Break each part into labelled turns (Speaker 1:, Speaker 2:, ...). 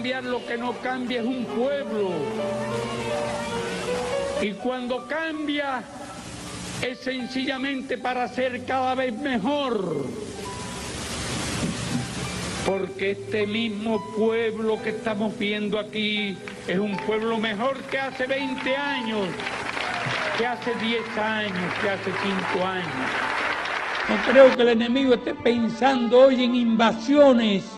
Speaker 1: cambiar lo que no cambia es un pueblo. Y cuando cambia es sencillamente para ser cada vez mejor. Porque este mismo pueblo que estamos viendo aquí es un pueblo mejor que hace 20 años, que hace 10 años, que hace 5 años. No creo que el enemigo esté pensando hoy en invasiones.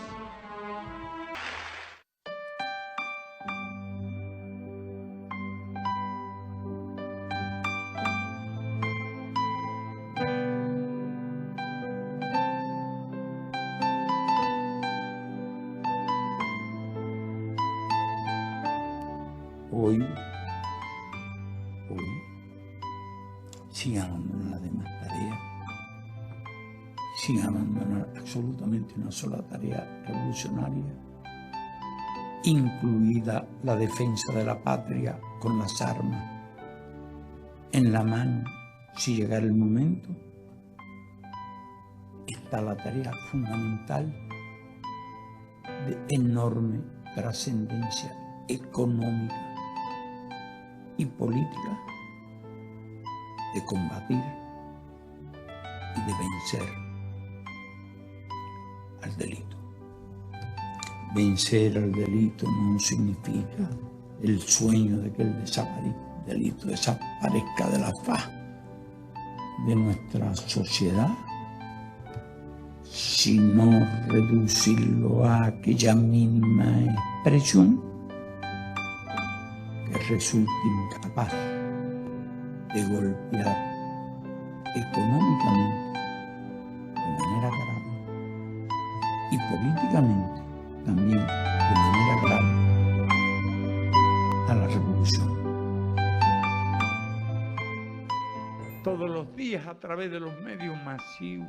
Speaker 2: Hoy, sin abandonar las demás tareas, sin abandonar absolutamente una sola tarea revolucionaria, incluida la defensa de la patria con las armas en la mano, si llegara el momento, está la tarea fundamental de enorme trascendencia económica y política de combatir y de vencer al delito. Vencer al delito no significa el sueño de que el delito desaparezca de la faz de nuestra sociedad, sino reducirlo a aquella mínima expresión que resulte incapaz de golpear económicamente de manera grave y políticamente también de manera grave a la revolución.
Speaker 1: Todos los días a través de los medios masivos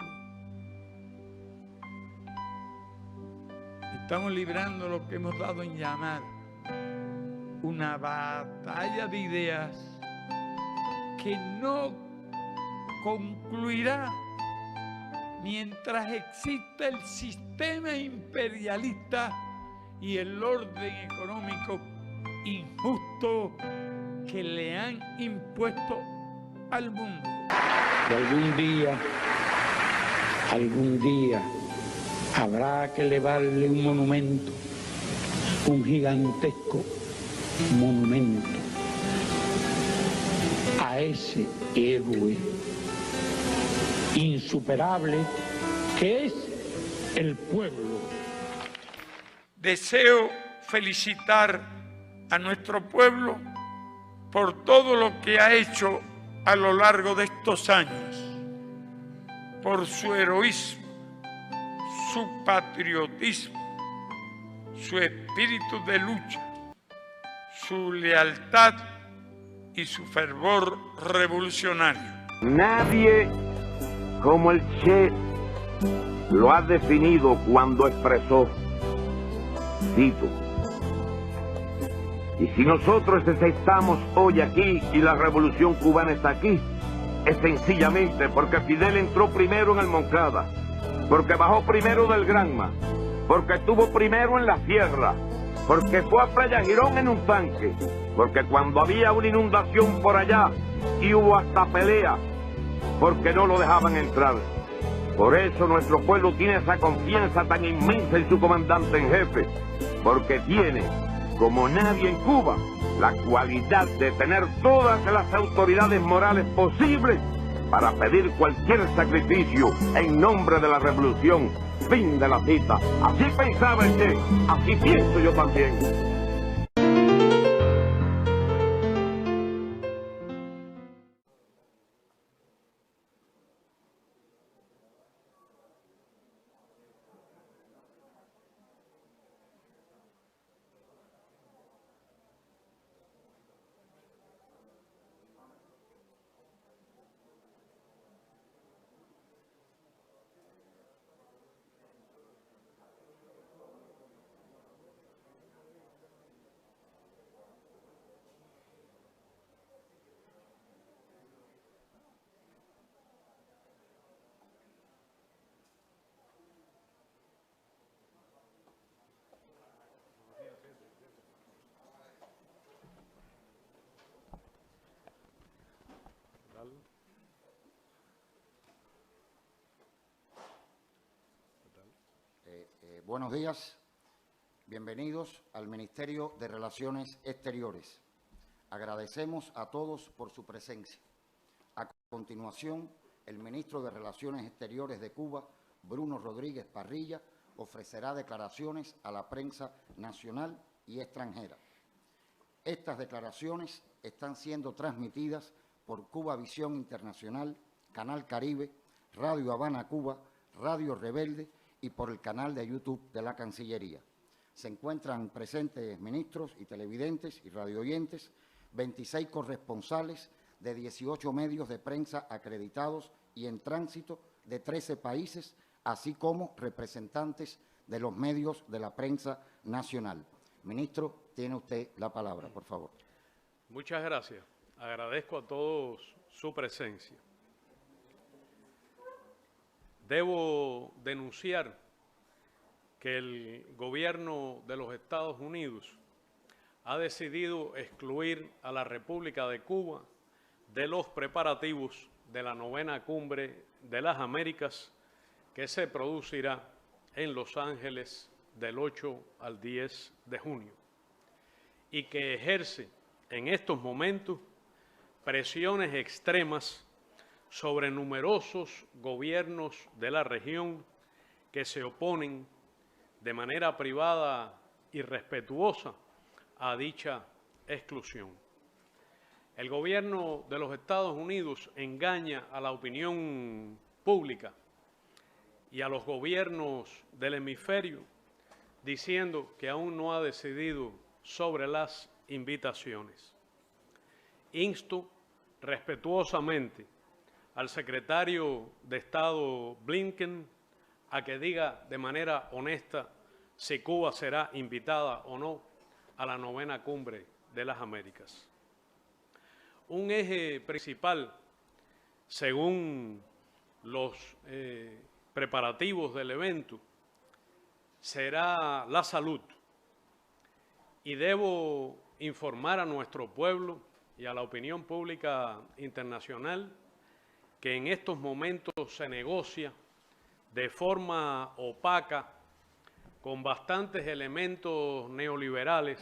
Speaker 1: estamos librando lo que hemos dado en llamar una batalla de ideas que no concluirá mientras exista el sistema imperialista y el orden económico injusto que le han impuesto al mundo. Y algún día habrá que elevarle un monumento, un gigantesco monumento a ese héroe insuperable que es el pueblo. Deseo felicitar a nuestro pueblo por todo lo que ha hecho a lo largo de estos años, por su heroísmo, su patriotismo, su espíritu de lucha, su lealtad y su fervor revolucionario.
Speaker 3: Nadie como el Che lo ha definido cuando expresó, cito: y si nosotros estamos hoy aquí y la revolución cubana está aquí, es sencillamente porque Fidel entró primero en el Moncada, porque bajó primero del Granma, porque estuvo primero en la sierra, porque fue a Playa Girón en un tanque, porque cuando había una inundación por allá y hubo hasta pelea, porque no lo dejaban entrar. Por eso nuestro pueblo tiene esa confianza tan inmensa en su comandante en jefe, porque tiene, como nadie en Cuba, la cualidad de tener todas las autoridades morales posibles para pedir cualquier sacrificio en nombre de la revolución. Fin de la cita. Así pensaba el Che, así pienso yo también.
Speaker 4: Buenos días, bienvenidos al Ministerio de Relaciones Exteriores. Agradecemos a todos por su presencia. A continuación, el ministro de Relaciones Exteriores de Cuba, Bruno Rodríguez Parrilla, ofrecerá declaraciones a la prensa nacional y extranjera. Estas declaraciones están siendo transmitidas por Cuba Visión Internacional, Canal Caribe, Radio Habana Cuba, Radio Rebelde y por el canal de YouTube de la Cancillería. Se encuentran presentes ministros y televidentes y radioyentes, 26 corresponsales de 18 medios de prensa acreditados y en tránsito de 13 países, así como representantes de los medios de la prensa nacional. Ministro, tiene usted la palabra, por favor.
Speaker 5: Muchas gracias. Agradezco a todos su presencia. Debo denunciar que el gobierno de los Estados Unidos ha decidido excluir a la República de Cuba de los preparativos de la 9ª Cumbre de las Américas que se producirá en Los Ángeles del 8 al 10 de junio y que ejerce en estos momentos presiones extremas sobre numerosos gobiernos de la región que se oponen de manera privada y respetuosa a dicha exclusión. El gobierno de los Estados Unidos engaña a la opinión pública y a los gobiernos del hemisferio diciendo que aún no ha decidido sobre las invitaciones. Insto respetuosamente al secretario de Estado Blinken a que diga de manera honesta si Cuba será invitada o no a la 9ª Cumbre de las Américas. Un eje principal, según los preparativos del evento, será la salud. Y debo informar a nuestro pueblo y a la opinión pública internacional que en estos momentos se negocia de forma opaca, con bastantes elementos neoliberales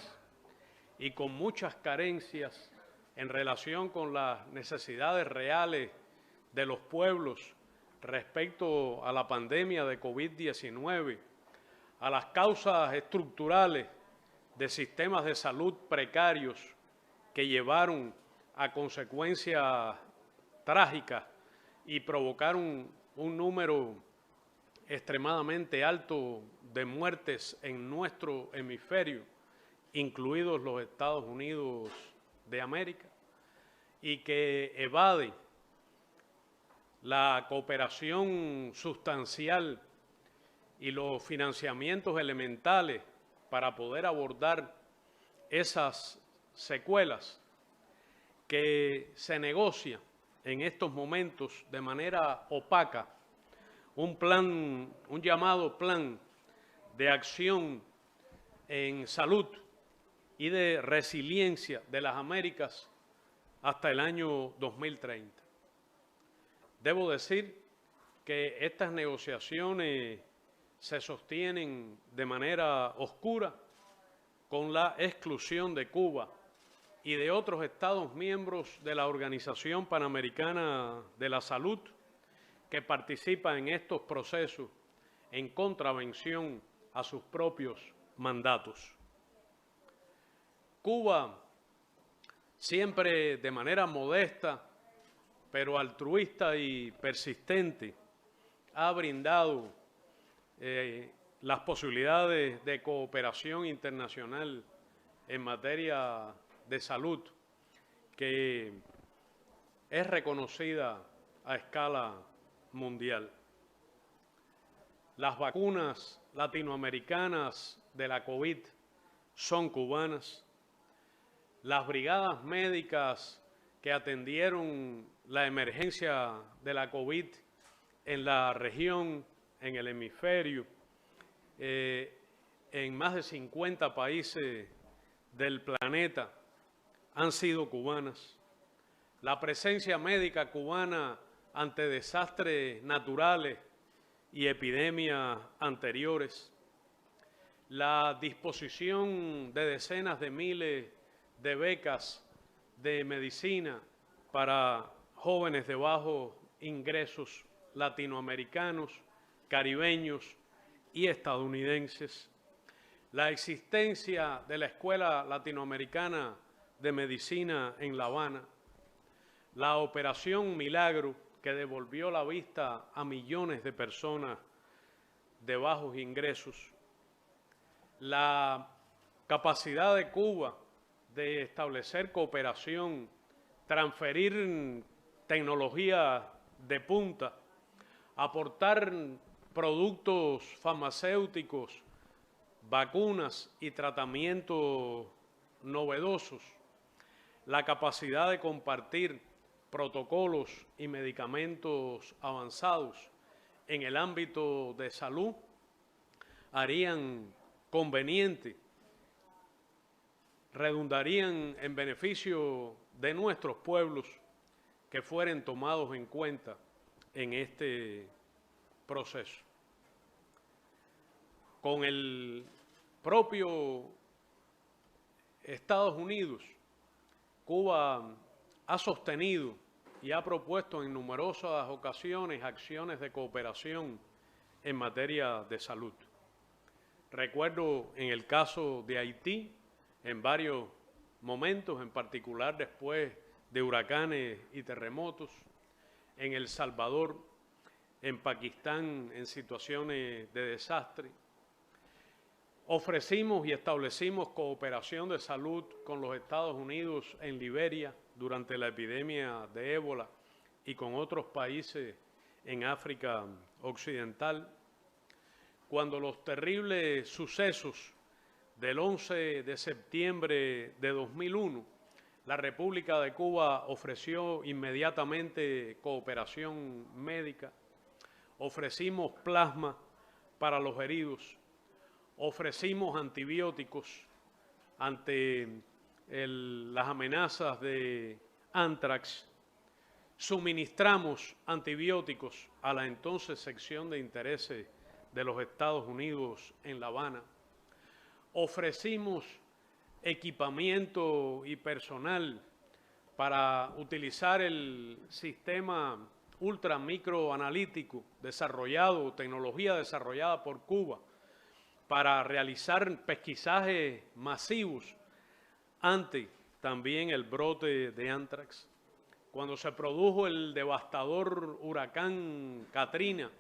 Speaker 5: y con muchas carencias en relación con las necesidades reales de los pueblos respecto a la pandemia de COVID-19, a las causas estructurales de sistemas de salud precarios que llevaron a consecuencias trágicas y provocaron un número extremadamente alto de muertes en nuestro hemisferio, incluidos los Estados Unidos de América, y que evade la cooperación sustancial y los financiamientos elementales para poder abordar esas secuelas, que se negocia en estos momentos de manera opaca un llamado plan de acción en salud y de resiliencia de las Américas hasta el año 2030. Debo decir que estas negociaciones se sostienen de manera oscura con la exclusión de Cuba y de otros Estados miembros de la Organización Panamericana de la Salud que participan en estos procesos en contravención a sus propios mandatos. Cuba, siempre de manera modesta, pero altruista y persistente, ha brindado las posibilidades de cooperación internacional en materia de salud, que es reconocida a escala mundial. Las vacunas latinoamericanas de la COVID son cubanas. Las brigadas médicas que atendieron la emergencia de la COVID en la región, en el hemisferio, en más de 50 países del planeta, han sido cubanas. La presencia médica cubana ante desastres naturales y epidemias anteriores, la disposición de decenas de miles de becas de medicina para jóvenes de bajos ingresos latinoamericanos, caribeños y estadounidenses, la existencia de la Escuela Latinoamericana de Medicina en La Habana, la Operación Milagro, que devolvió la vista a millones de personas de bajos ingresos, la capacidad de Cuba de establecer cooperación, transferir tecnología de punta, aportar productos farmacéuticos, vacunas y tratamientos novedosos, la capacidad de compartir protocolos y medicamentos avanzados en el ámbito de salud harían conveniente, redundarían en beneficio de nuestros pueblos que fueren tomados en cuenta en este proceso. Con el propio Estados Unidos, Cuba ha sostenido y ha propuesto en numerosas ocasiones acciones de cooperación en materia de salud. Recuerdo en el caso de Haití, en varios momentos, en particular después de huracanes y terremotos, en El Salvador, en Pakistán, en situaciones de desastre. Ofrecimos y establecimos cooperación de salud con los Estados Unidos en Liberia durante la epidemia de ébola y con otros países en África Occidental. Cuando los terribles sucesos del 11 de septiembre de 2001, la República de Cuba ofreció inmediatamente cooperación médica, ofrecimos plasma para los heridos, ofrecimos antibióticos ante las amenazas de anthrax, suministramos antibióticos a la entonces sección de intereses de los Estados Unidos en La Habana, ofrecimos equipamiento y personal para utilizar el sistema ultramicroanalítico desarrollado, tecnología desarrollada por Cuba, para realizar pesquisajes masivos ante también el brote de anthrax. Cuando se produjo el devastador huracán Katrina,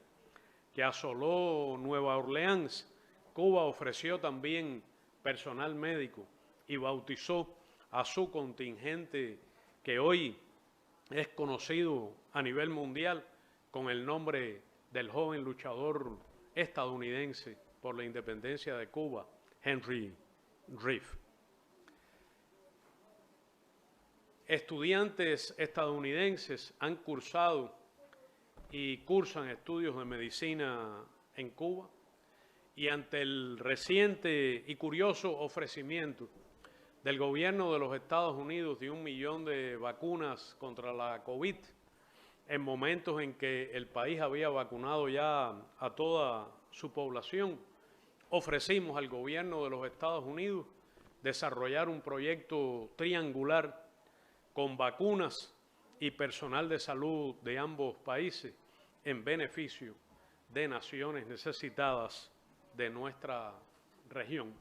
Speaker 5: que asoló Nueva Orleans, Cuba ofreció también personal médico y bautizó a su contingente, que hoy es conocido a nivel mundial con el nombre del joven luchador estadounidense por la independencia de Cuba, Henry Reef. Estudiantes estadounidenses han cursado y cursan estudios de medicina en Cuba, y ante el reciente y curioso ofrecimiento del gobierno de los Estados Unidos de 1 millón de vacunas contra la COVID, en momentos en que el país había vacunado ya a toda su población, ofrecimos al gobierno de los Estados Unidos desarrollar un proyecto triangular con vacunas y personal de salud de ambos países en beneficio de naciones necesitadas de nuestra región,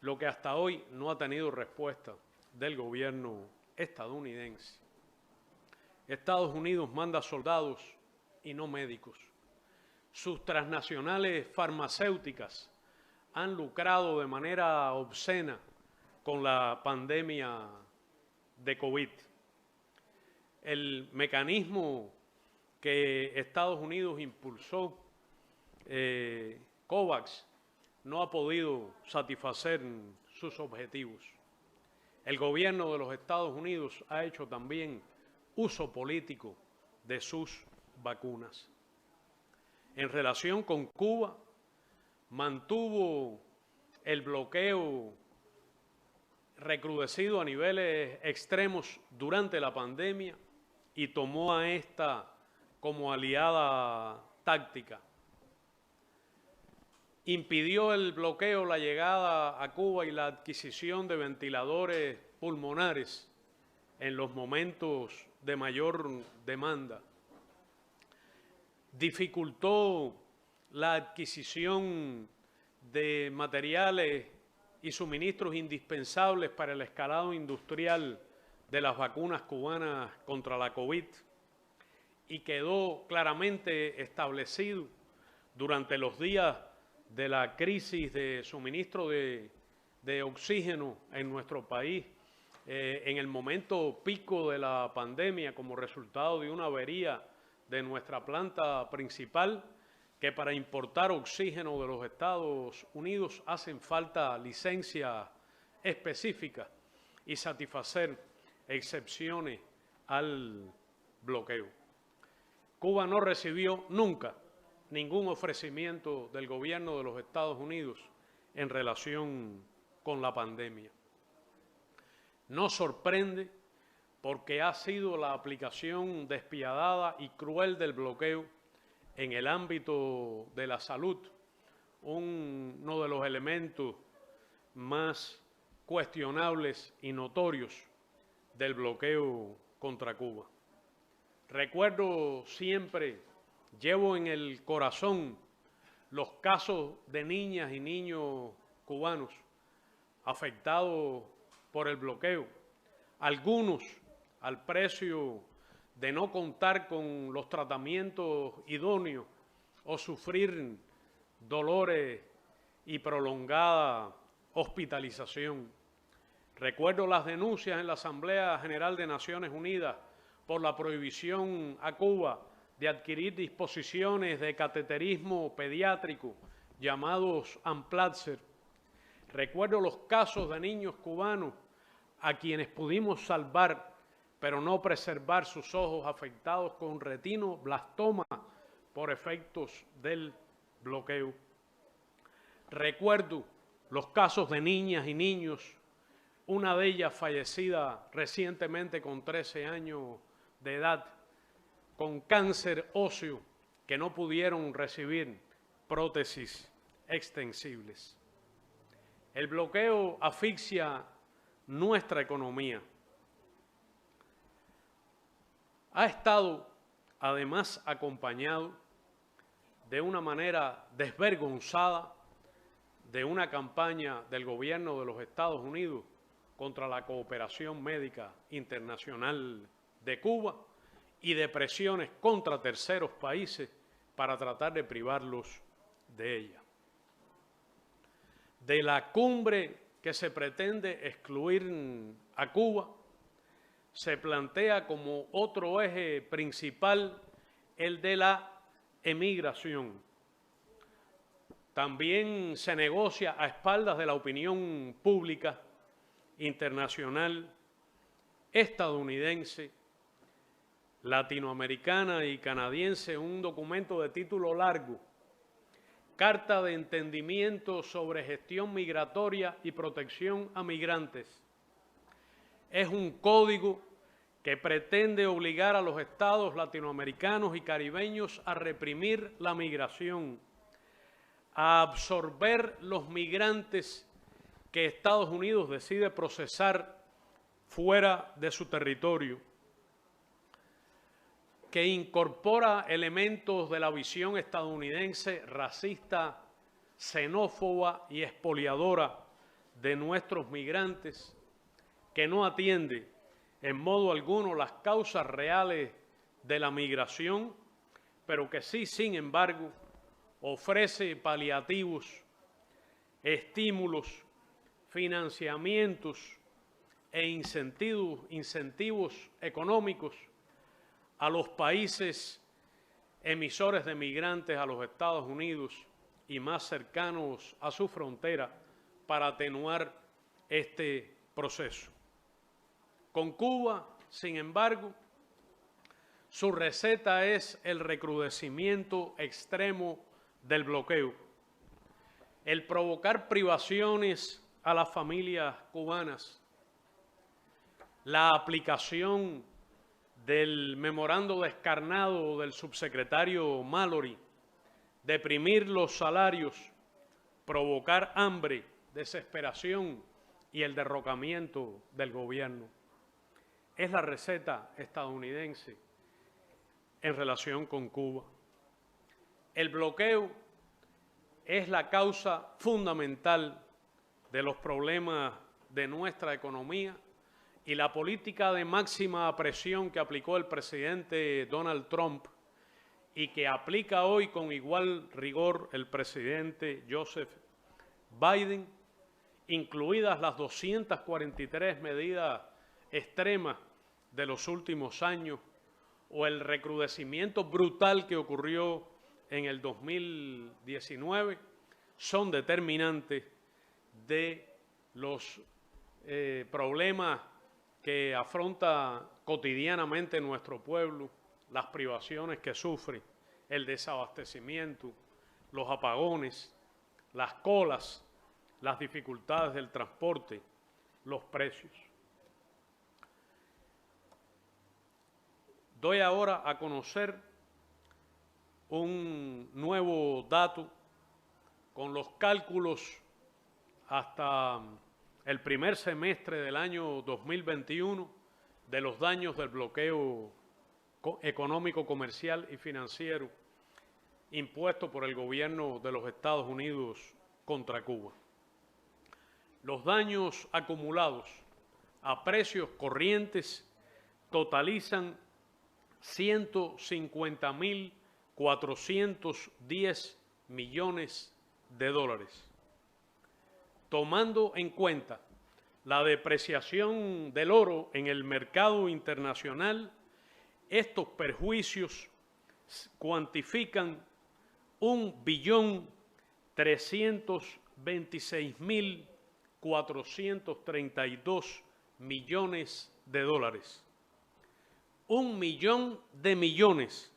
Speaker 5: lo que hasta hoy no ha tenido respuesta del gobierno estadounidense. Estados Unidos manda soldados y no médicos. Sus transnacionales farmacéuticas han lucrado de manera obscena con la pandemia de COVID. El mecanismo que Estados Unidos impulsó, COVAX, no ha podido satisfacer sus objetivos. El gobierno de los Estados Unidos ha hecho también uso político de sus vacunas. En relación con Cuba, mantuvo el bloqueo recrudecido a niveles extremos durante la pandemia y tomó a esta como aliada táctica. impidió el bloqueo, la llegada a Cuba y la adquisición de ventiladores pulmonares en los momentos de mayor demanda. Dificultó la adquisición de materiales y suministros indispensables para el escalado industrial de las vacunas cubanas contra la COVID, y quedó claramente establecido durante los días de la crisis de suministro de oxígeno en nuestro país, en el momento pico de la pandemia, como resultado de una avería de nuestra planta principal, que para importar oxígeno de los Estados Unidos hacen falta licencias específicas y satisfacer excepciones al bloqueo. Cuba no recibió nunca ningún ofrecimiento del gobierno de los Estados Unidos en relación con la pandemia. No sorprende porque ha sido la aplicación despiadada y cruel del bloqueo en el ámbito de la salud uno de los elementos más cuestionables y notorios del bloqueo contra Cuba. Recuerdo siempre, llevo en el corazón los casos de niñas y niños cubanos afectados por el bloqueo, algunos al precio de no contar con los tratamientos idóneos o sufrir dolores y prolongada hospitalización. Recuerdo las denuncias en la Asamblea General de Naciones Unidas por la prohibición a Cuba de adquirir disposiciones de cateterismo pediátrico llamados Amplatzer. Recuerdo los casos de niños cubanos a quienes pudimos salvar, pero no preservar sus ojos afectados con retinoblastoma por efectos del bloqueo. Recuerdo los casos de niñas y niños, una de ellas fallecida recientemente con 13 años de edad, con cáncer óseo, que no pudieron recibir prótesis extensibles. El bloqueo asfixia nuestra economía. Ha estado además acompañado de una manera desvergonzada de una campaña del gobierno de los Estados Unidos contra la cooperación médica internacional de Cuba y de presiones contra terceros países para tratar de privarlos de ella. De la cumbre que se pretende excluir a Cuba, se plantea como otro eje principal el de la emigración. También se negocia a espaldas de la opinión pública internacional, estadounidense, latinoamericana y canadiense, un documento de título largo, Carta de Entendimiento sobre Gestión Migratoria y Protección a Migrantes. Es un código que pretende obligar a los estados latinoamericanos y caribeños a reprimir la migración, a absorber los migrantes que Estados Unidos decide procesar fuera de su territorio, que incorpora elementos de la visión estadounidense racista, xenófoba y expoliadora de nuestros migrantes, que no atiende en modo alguno las causas reales de la migración, pero que sí, sin embargo, ofrece paliativos, estímulos, financiamientos e incentivos económicos a los países emisores de migrantes, a los Estados Unidos y más cercanos a su frontera, para atenuar este proceso. Con Cuba, sin embargo, su receta es el recrudecimiento extremo del bloqueo, el provocar privaciones a las familias cubanas, la aplicación del memorando descarnado del subsecretario Mallory, deprimir los salarios provocar hambre, desesperación y el derrocamiento del gobierno. Es la receta estadounidense en relación con Cuba. El bloqueo es la causa fundamental de los problemas de nuestra economía y la política de máxima presión que aplicó el presidente Donald Trump y que aplica hoy con igual rigor el presidente Joseph Biden, incluidas las 243 medidas extremas de los últimos años o el recrudecimiento brutal que ocurrió en el 2019, son determinantes de los problemas que afronta cotidianamente nuestro pueblo, las privaciones que sufre, el desabastecimiento, los apagones, las colas, las dificultades del transporte, los precios. Doy ahora a conocer un nuevo dato con los cálculos hasta el primer semestre del año 2021 de los daños del bloqueo económico, comercial y financiero impuesto por el gobierno de los Estados Unidos contra Cuba. Los daños acumulados a precios corrientes totalizan 150.410 millones de dólares. Tomando en cuenta la depreciación del oro en el mercado internacional, estos perjuicios cuantifican 1.326.432 millones de dólares. 1 millón de millones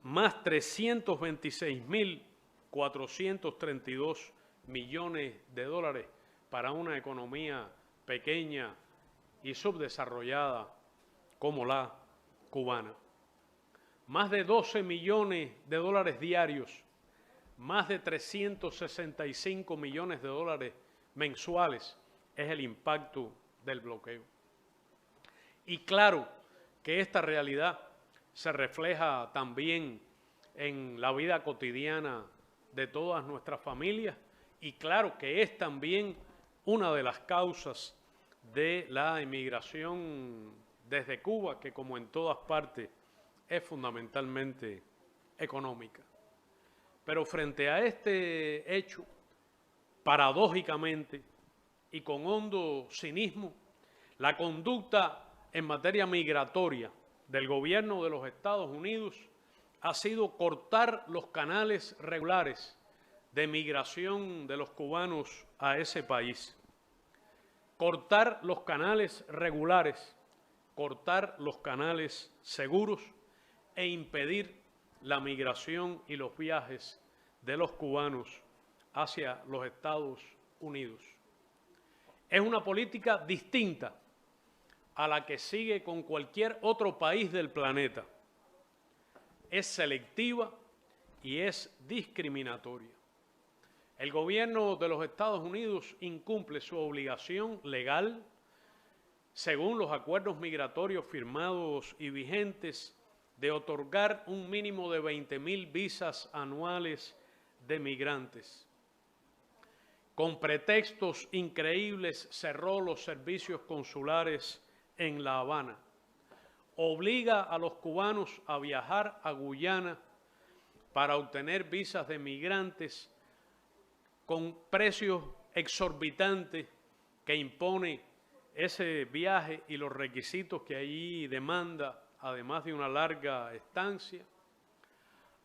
Speaker 5: más 326.432 millones de dólares para una economía pequeña y subdesarrollada como la cubana. Más de 12 millones de dólares diarios, más de 365 millones de dólares mensuales es el impacto del bloqueo. Y claro que esta realidad se refleja también en la vida cotidiana de todas nuestras familias y claro que es también una de las causas de la emigración desde Cuba, que como en todas partes es fundamentalmente económica. Pero frente a este hecho, paradójicamente y con hondo cinismo, la conducta en materia migratoria del gobierno de los Estados Unidos ha sido cortar los canales regulares de migración de los cubanos a ese país. Cortar los canales regulares, cortar los canales seguros e impedir la migración y los viajes de los cubanos hacia los Estados Unidos. Es una política distinta a la que sigue con cualquier otro país del planeta. Es selectiva y es discriminatoria. El gobierno de los Estados Unidos incumple su obligación legal según los acuerdos migratorios firmados y vigentes de otorgar un mínimo de 20.000 visas anuales de migrantes. Con pretextos increíbles cerró los servicios consulares en La Habana. Obliga a los cubanos a viajar a Guyana para obtener visas de migrantes con precios exorbitantes que impone ese viaje y los requisitos que allí demanda, además de una larga estancia.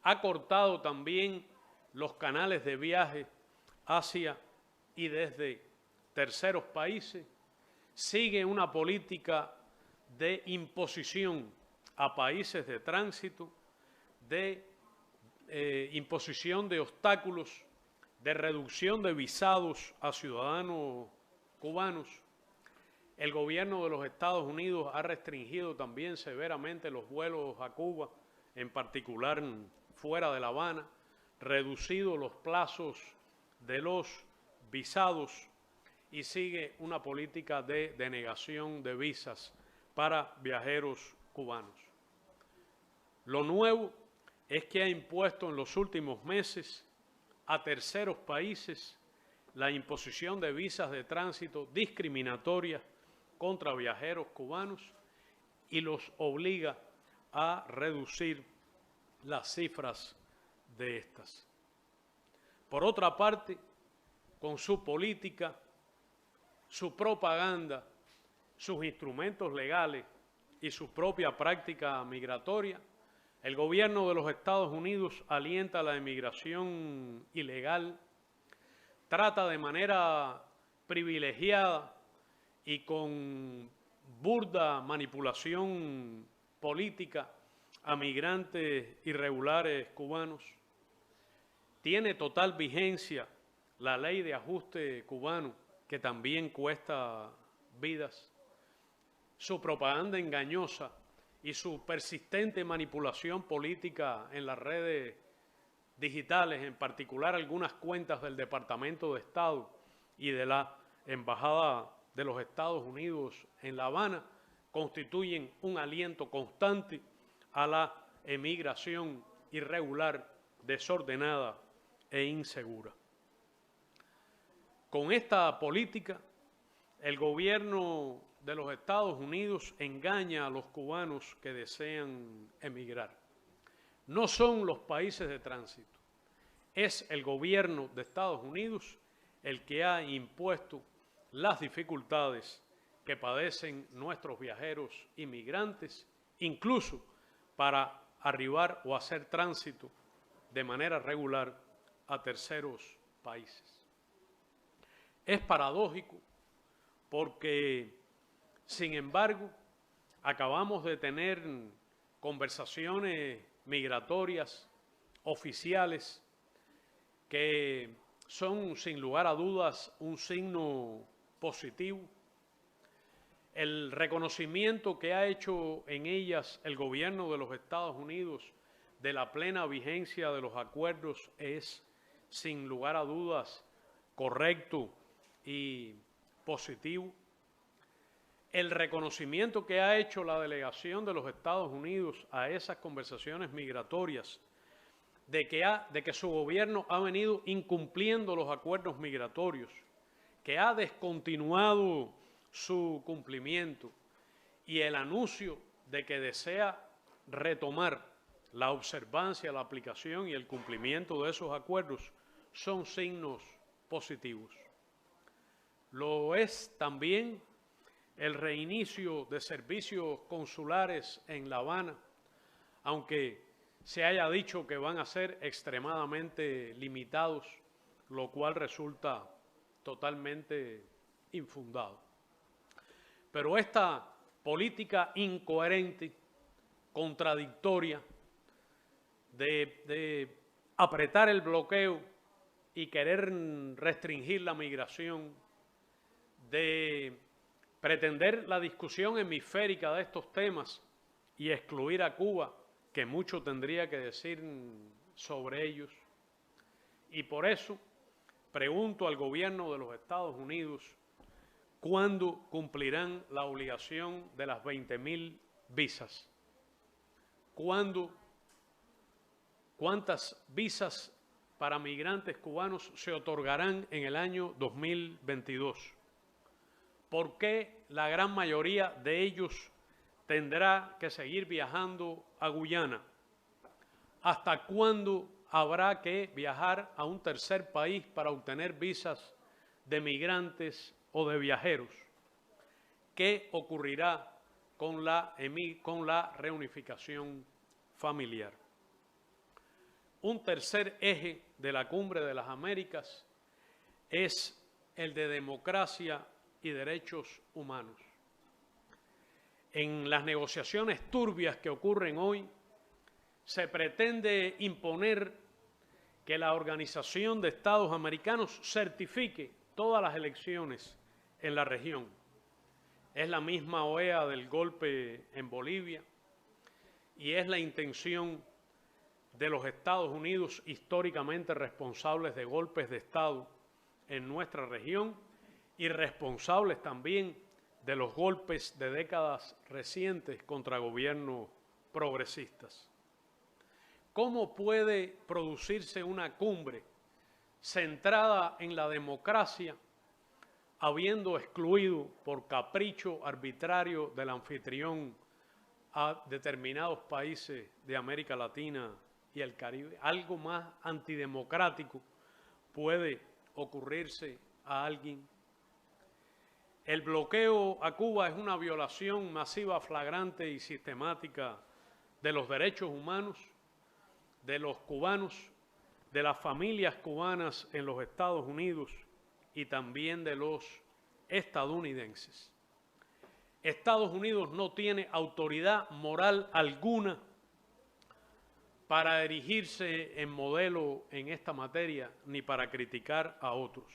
Speaker 5: Ha cortado también los canales de viaje hacia y desde terceros países. Sigue una política de imposición a países de tránsito, de imposición de obstáculos, de reducción de visados a ciudadanos cubanos. El gobierno de los Estados Unidos ha restringido también severamente los vuelos a Cuba, en particular fuera de La Habana, reducido los plazos de los visados y sigue una política de denegación de visas para viajeros cubanos. Lo nuevo es que ha impuesto en los últimos meses a terceros países la imposición de visas de tránsito discriminatorias contra viajeros cubanos y los obliga a reducir las cifras de estas. Por otra parte, con su política, su propaganda, sus instrumentos legales y su propia práctica migratoria, el gobierno de los Estados Unidos alienta la emigración ilegal, trata de manera privilegiada y con burda manipulación política a migrantes irregulares cubanos. Tiene total vigencia la ley de ajuste cubano, que también cuesta vidas. Su propaganda engañosa y su persistente manipulación política en las redes digitales, en particular algunas cuentas del Departamento de Estado y de la Embajada de los Estados Unidos en La Habana, constituyen un aliento constante a la emigración irregular, desordenada e insegura. Con esta política, el gobierno de los Estados Unidos engaña a los cubanos que desean emigrar. No son los países de tránsito, es el gobierno de Estados Unidos el que ha impuesto las dificultades que padecen nuestros viajeros inmigrantes, incluso para arribar o hacer tránsito de manera regular a terceros países. Es paradójico porque, sin embargo, acabamos de tener conversaciones migratorias oficiales que son, sin lugar a dudas, un signo positivo. El reconocimiento que ha hecho en ellas el gobierno de los Estados Unidos de la plena vigencia de los acuerdos es, sin lugar a dudas, correcto y positivo. El reconocimiento que ha hecho la delegación de los Estados Unidos a esas conversaciones migratorias de que su gobierno ha venido incumpliendo los acuerdos migratorios, que ha descontinuado su cumplimiento, y el anuncio de que desea retomar la observancia, la aplicación y el cumplimiento de esos acuerdos son signos positivos. Lo es también el reinicio de servicios consulares en La Habana, aunque se haya dicho que van a ser extremadamente limitados, lo cual resulta totalmente infundado. Pero esta política incoherente, contradictoria, de apretar el bloqueo y querer restringir la migración, de pretender la discusión hemisférica de estos temas y excluir a Cuba, que mucho tendría que decir sobre ellos. Y por eso pregunto al gobierno de los Estados Unidos cuándo cumplirán la obligación de las 20.000 visas. ¿Cuántas visas para migrantes cubanos se otorgarán en el año 2022? ¿Por qué la gran mayoría de ellos tendrá que seguir viajando a Guyana? ¿Hasta cuándo habrá que viajar a un tercer país para obtener visas de migrantes o de viajeros? ¿Qué ocurrirá con la reunificación familiar? Un tercer eje de la Cumbre de las Américas es el de democracia y derechos humanos. En las negociaciones turbias que ocurren hoy, se pretende imponer que la Organización de Estados Americanos certifique todas las elecciones en la región. Es la misma OEA del golpe en Bolivia y es la intención de los Estados Unidos históricamente responsables de golpes de Estado en nuestra región y responsables también de los golpes de décadas recientes contra gobiernos progresistas. ¿Cómo puede producirse una cumbre centrada en la democracia, habiendo excluido por capricho arbitrario del anfitrión a determinados países de América Latina y el Caribe? Algo más antidemocrático puede ocurrirse a alguien. El bloqueo a Cuba es una violación masiva, flagrante y sistemática de los derechos humanos de los cubanos, de las familias cubanas en los Estados Unidos y también de los estadounidenses. Estados Unidos no tiene autoridad moral alguna para erigirse en modelo en esta materia ni para criticar a otros.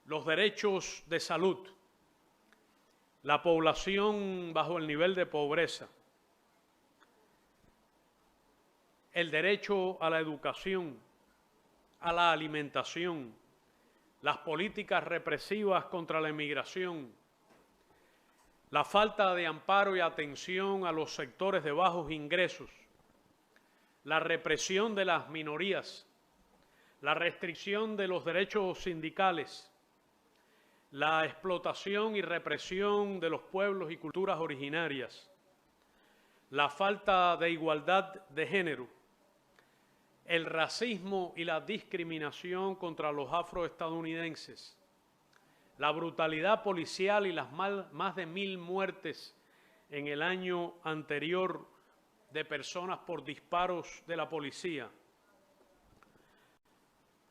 Speaker 5: Los derechos de salud, la población bajo el nivel de pobreza, el derecho a la educación, a la alimentación, las políticas represivas contra la inmigración, la falta de amparo y atención a los sectores de bajos ingresos, la represión de las minorías, la restricción de los derechos sindicales, la explotación y represión de los pueblos y culturas originarias, la falta de igualdad de género, el racismo y la discriminación contra los afroestadounidenses, la brutalidad policial y las más de 1000 muertes en el año anterior de personas por disparos de la policía,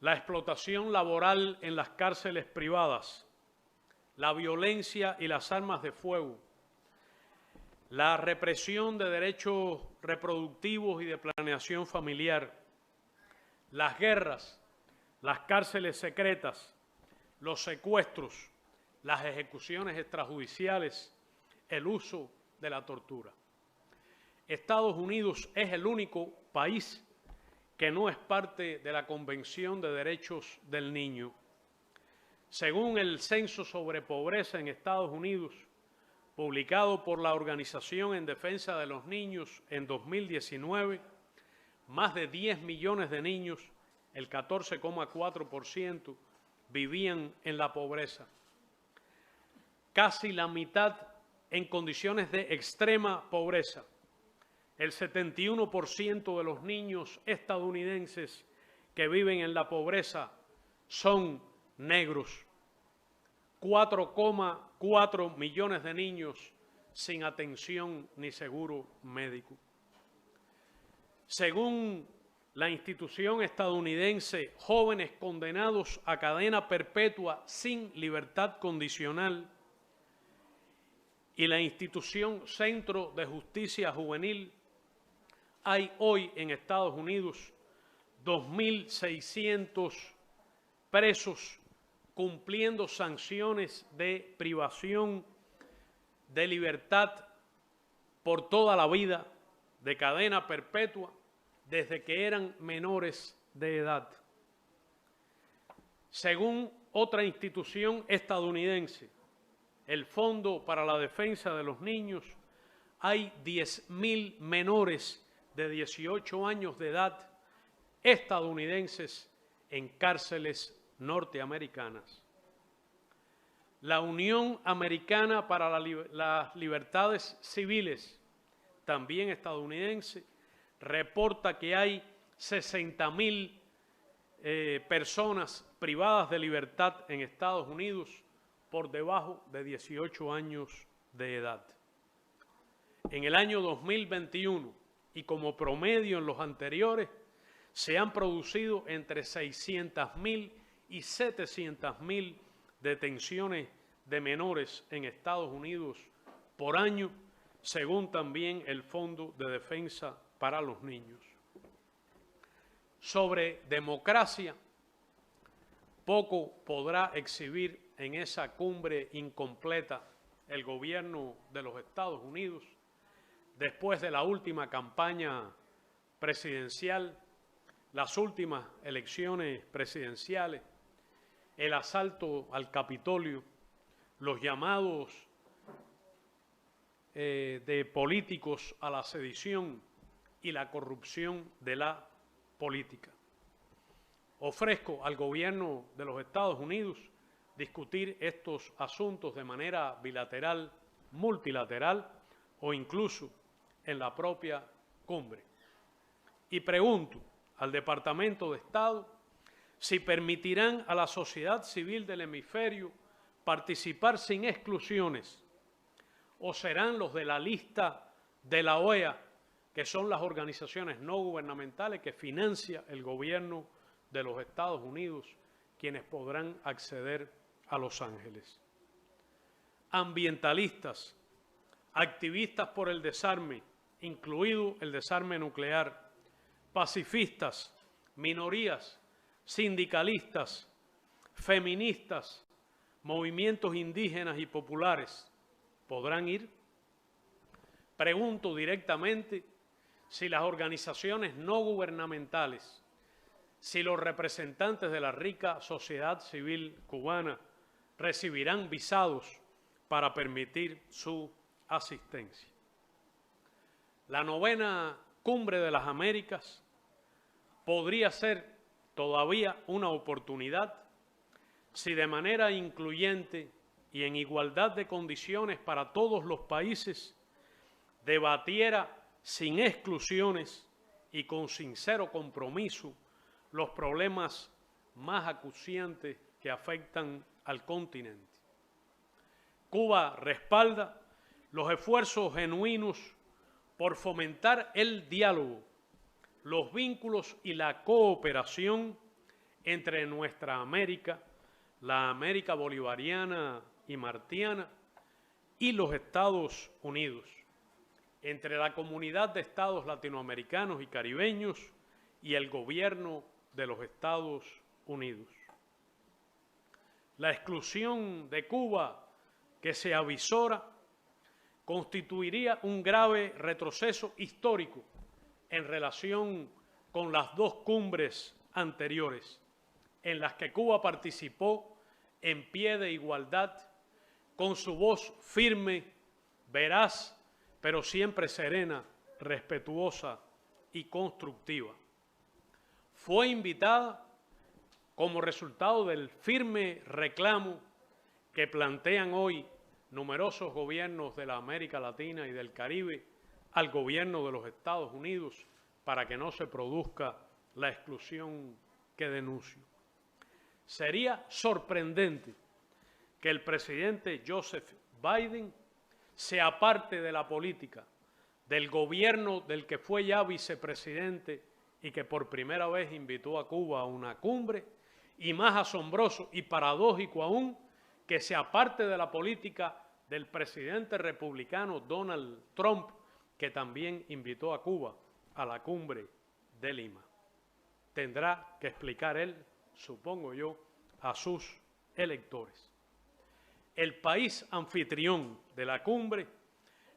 Speaker 5: la explotación laboral en las cárceles privadas, la violencia y las armas de fuego, la represión de derechos reproductivos y de planeación familiar, las guerras, las cárceles secretas, los secuestros, las ejecuciones extrajudiciales, el uso de la tortura. Estados Unidos es el único país que no es parte de la Convención de Derechos del Niño. Según el Censo sobre Pobreza en Estados Unidos, publicado por la Organización en Defensa de los Niños en 2019, más de 10 millones de niños, el 14,4%, vivían en la pobreza. Casi la mitad en condiciones de extrema pobreza. El 71% de los niños estadounidenses que viven en la pobreza son negros. 4,4 millones de niños sin atención ni seguro médico. Según la institución estadounidense, jóvenes condenados a cadena perpetua sin libertad condicional y la institución Centro de Justicia Juvenil, hay hoy en Estados Unidos 2.600 presos cumpliendo sanciones de privación de libertad por toda la vida, de cadena perpetua, desde que eran menores de edad. Según otra institución estadounidense, el Fondo para la Defensa de los Niños, hay 10.000 menores de 18 años de edad estadounidenses en cárceles norteamericanas. La Unión Americana para las Libertades Civiles, también estadounidense, reporta que hay 60.000 personas privadas de libertad en Estados Unidos por debajo de 18 años de edad. En el año 2021, y como promedio en los anteriores, se han producido entre 600.000 y 700.000 detenciones de menores en Estados Unidos por año, según también el Fondo de Defensa para los Niños. Sobre democracia, poco podrá exhibir en esa cumbre incompleta el gobierno de los Estados Unidos después de la última campaña presidencial, las últimas elecciones presidenciales, el asalto al Capitolio, los llamados de políticos a la sedición y la corrupción de la política. Ofrezco al gobierno de los Estados Unidos discutir estos asuntos de manera bilateral, multilateral o incluso en la propia cumbre. Y pregunto al Departamento de Estado si permitirán a la sociedad civil del hemisferio participar sin exclusiones o serán los de la lista de la OEA, que son las organizaciones no gubernamentales que financia el gobierno de los Estados Unidos, quienes podrán acceder a Los Ángeles. Ambientalistas, activistas por el desarme, incluido el desarme nuclear, pacifistas, minorías, sindicalistas, feministas, movimientos indígenas y populares, ¿podrán ir? Pregunto directamente si las organizaciones no gubernamentales, si los representantes de la rica sociedad civil cubana recibirán visados para permitir su asistencia. La 9ª Cumbre de las Américas podría ser todavía una oportunidad si de manera incluyente y en igualdad de condiciones para todos los países debatiera sin exclusiones y con sincero compromiso los problemas más acuciantes que afectan al continente. Cuba respalda los esfuerzos genuinos por fomentar el diálogo, los vínculos y la cooperación entre nuestra América, la América bolivariana y martiana, y los Estados Unidos, entre la comunidad de estados latinoamericanos y caribeños y el gobierno de los Estados Unidos. La exclusión de Cuba que se avisora constituiría un grave retroceso histórico en relación con las 2 cumbres anteriores, en las que Cuba participó en pie de igualdad, con su voz firme, veraz, pero siempre serena, respetuosa y constructiva. Fue invitada como resultado del firme reclamo que plantean hoy numerosos gobiernos de la América Latina y del Caribe al gobierno de los Estados Unidos para que no se produzca la exclusión que denuncio. Sería sorprendente que el presidente Joseph Biden se aparte de la política del gobierno del que fue ya vicepresidente y que por primera vez invitó a Cuba a una cumbre, y más asombroso y paradójico aún, que se aparte de la política del presidente republicano Donald Trump, que también invitó a Cuba a la cumbre de Lima. Tendrá que explicar él, supongo yo, a sus electores. El país anfitrión de la cumbre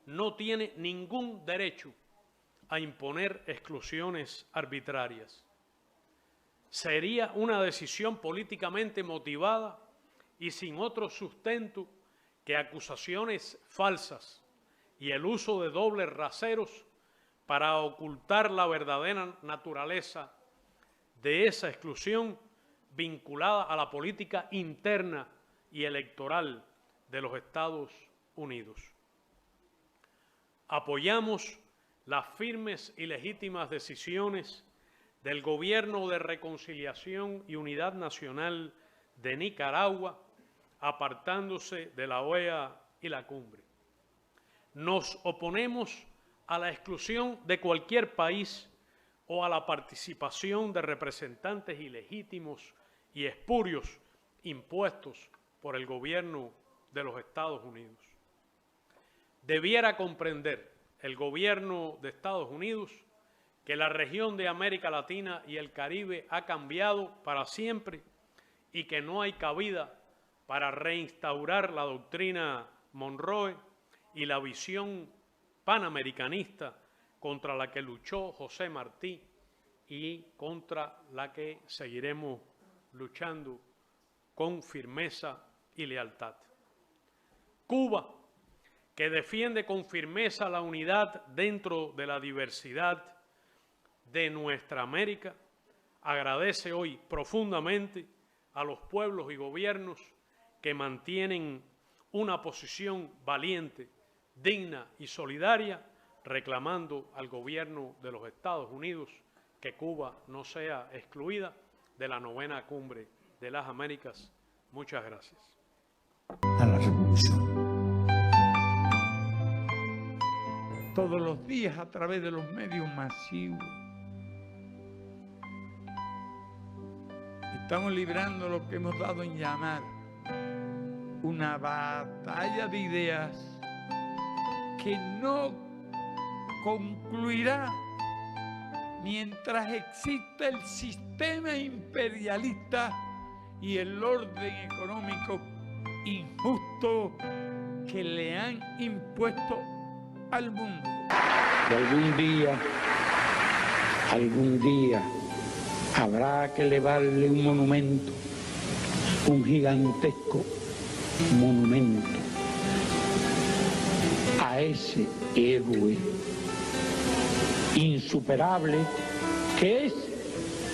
Speaker 5: no tiene ningún derecho a imponer exclusiones arbitrarias. Sería una decisión políticamente motivada y sin otro sustento que acusaciones falsas y el uso de dobles raseros para ocultar la verdadera naturaleza de esa exclusión vinculada a la política interna y electoral de los Estados Unidos. Apoyamos las firmes y legítimas decisiones del Gobierno de Reconciliación y Unidad Nacional de Nicaragua, apartándose de la OEA y la cumbre. Nos oponemos a la exclusión de cualquier país o a la participación de representantes ilegítimos y espurios impuestos por el gobierno de los Estados Unidos. Debiera comprender el gobierno de Estados Unidos que la región de América Latina y el Caribe ha cambiado para siempre y que no hay cabida para reinstaurar la doctrina Monroe y la visión panamericanista contra la que luchó José Martí y contra la que seguiremos luchando con firmeza y lealtad. Cuba, que defiende con firmeza la unidad dentro de la diversidad de nuestra América, agradece hoy profundamente a los pueblos y gobiernos que mantienen una posición valiente, digna y solidaria, reclamando al gobierno de los Estados Unidos que Cuba no sea excluida de la 9ª Cumbre de las Américas. Muchas gracias.
Speaker 2: A la revolución.
Speaker 1: Todos los días a través de los medios masivos estamos librando lo que hemos dado en llamar una batalla de ideas que no concluirá mientras exista el sistema imperialista y el orden económico injusto que le han impuesto al mundo.
Speaker 2: Y algún día habrá que elevarle un monumento, un gigantesco monumento a ese héroe insuperable que es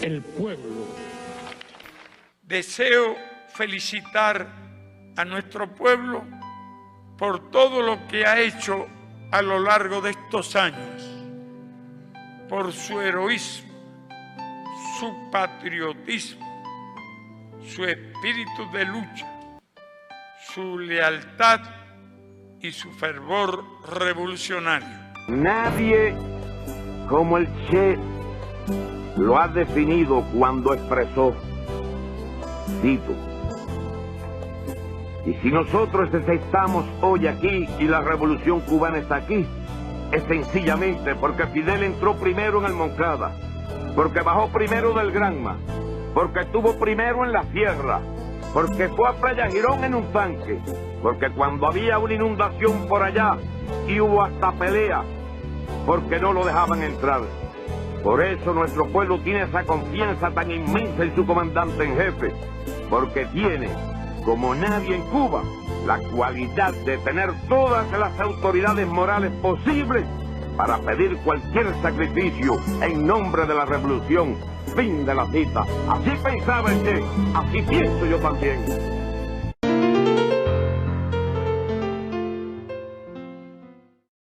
Speaker 2: el pueblo.
Speaker 1: Deseo felicitar a nuestro pueblo por todo lo que ha hecho a lo largo de estos años, por su heroísmo, su patriotismo, su espíritu de lucha, su lealtad y su fervor revolucionario.
Speaker 3: Nadie como el Che lo ha definido cuando expresó, cito, y si nosotros estamos hoy aquí y la revolución cubana está aquí, es sencillamente porque Fidel entró primero en el Moncada, porque bajó primero del Granma, porque estuvo primero en la sierra, porque fue a Playa Girón en un tanque, porque cuando había una inundación por allá y hubo hasta pelea, porque no lo dejaban entrar. Por eso nuestro pueblo tiene esa confianza tan inmensa en su comandante en jefe, porque tiene, como nadie en Cuba, la cualidad de tener todas las autoridades morales posibles para pedir cualquier sacrificio en nombre de la revolución. Fin de la cita. Así pensaba el Che, así pienso yo también.